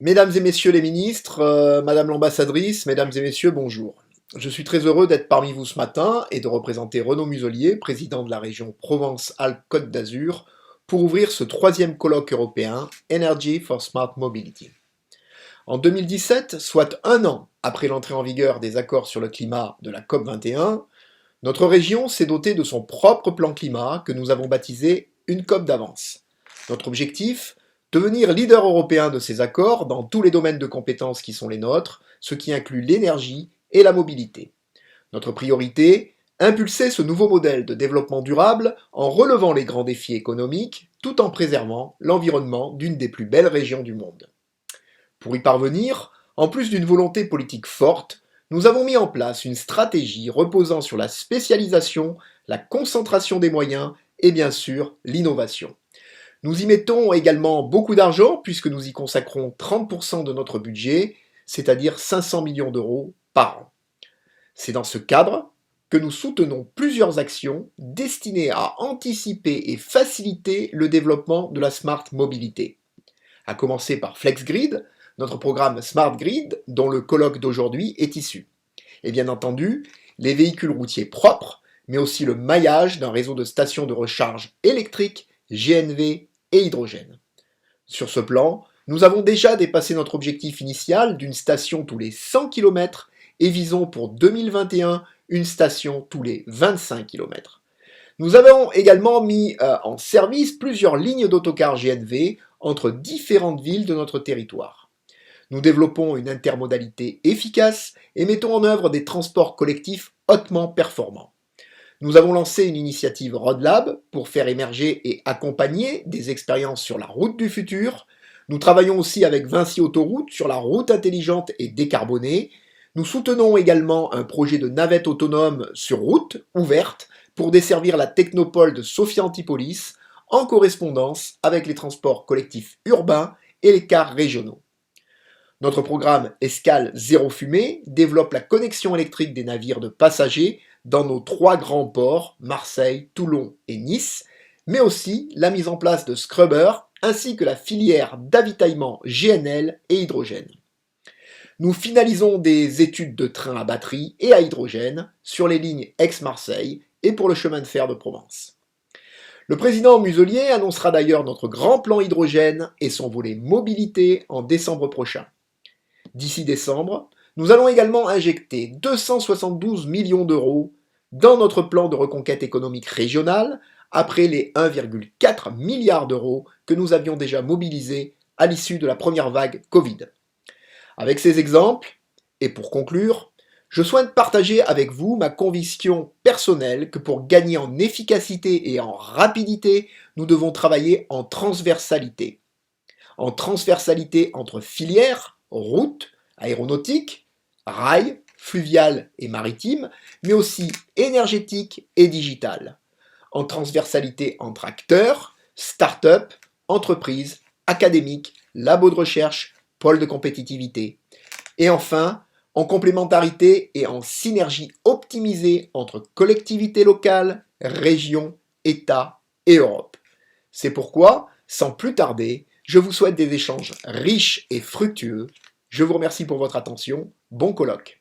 Mesdames et messieurs les ministres, Madame l'ambassadrice, mesdames et messieurs, bonjour. Je suis très heureux d'être parmi vous ce matin et de représenter Renaud Muselier, président de la région Provence-Alpes-Côte d'Azur, pour ouvrir ce troisième colloque européen Energy for Smart Mobility. En 2017, soit un an après l'entrée en vigueur des accords sur le climat de la COP 21, notre région s'est dotée de son propre plan climat que nous avons baptisé une COP d'avance. Notre objectif, devenir leader européen de ces accords dans tous les domaines de compétences qui sont les nôtres, ce qui inclut l'énergie et la mobilité. Notre priorité, impulser ce nouveau modèle de développement durable en relevant les grands défis économiques tout en préservant l'environnement d'une des plus belles régions du monde. Pour y parvenir, en plus d'une volonté politique forte, nous avons mis en place une stratégie reposant sur la spécialisation, la concentration des moyens et bien sûr l'innovation. Nous y mettons également beaucoup d'argent puisque nous y consacrons 30% de notre budget, c'est-à-dire 500 millions d'euros par an. C'est dans ce cadre que nous soutenons plusieurs actions destinées à anticiper et faciliter le développement de la smart mobilité. À commencer par FlexGrid, notre programme Smart Grid dont le colloque d'aujourd'hui est issu. Et bien entendu, les véhicules routiers propres, mais aussi le maillage d'un réseau de stations de recharge électrique, GNV et hydrogène. Sur ce plan, nous avons déjà dépassé notre objectif initial d'une station tous les 100 km et visons pour 2021 une station tous les 25 km. Nous avons également mis en service plusieurs lignes d'autocars GNV entre différentes villes de notre territoire. Nous développons une intermodalité efficace et mettons en œuvre des transports collectifs hautement performants. Nous avons lancé une initiative RoadLab pour faire émerger et accompagner des expériences sur la route du futur. Nous travaillons aussi avec Vinci Autoroute sur la route intelligente et décarbonée. Nous soutenons également un projet de navette autonome sur route ouverte pour desservir la technopole de Sophia Antipolis en correspondance avec les transports collectifs urbains et les cars régionaux. Notre programme Escale Zéro Fumée développe la connexion électrique des navires de passagers dans nos trois grands ports, Marseille, Toulon et Nice, mais aussi la mise en place de scrubbers ainsi que la filière d'avitaillement GNL et hydrogène. Nous finalisons des études de trains à batterie et à hydrogène sur les lignes Aix-Marseille et pour le chemin de fer de Provence. Le président Muselier annoncera d'ailleurs notre grand plan hydrogène et son volet mobilité en décembre prochain. D'ici décembre, nous allons également injecter 272 millions d'euros dans notre plan de reconquête économique régionale après les 1,4 milliard d'euros que nous avions déjà mobilisés à l'issue de la première vague Covid. Avec ces exemples, et pour conclure, je souhaite partager avec vous ma conviction personnelle que pour gagner en efficacité et en rapidité, nous devons travailler en transversalité. En transversalité entre filières, routes, aéronautique, rail, fluvial et maritime, mais aussi énergétique et digital. En transversalité entre acteurs, start-up, entreprises, académiques, labos de recherche, pôles de compétitivité. Et enfin, en complémentarité et en synergie optimisée entre collectivités locales, régions, États et Europe. C'est pourquoi, sans plus tarder, je vous souhaite des échanges riches et fructueux. Je vous remercie pour votre attention. Bon colloque.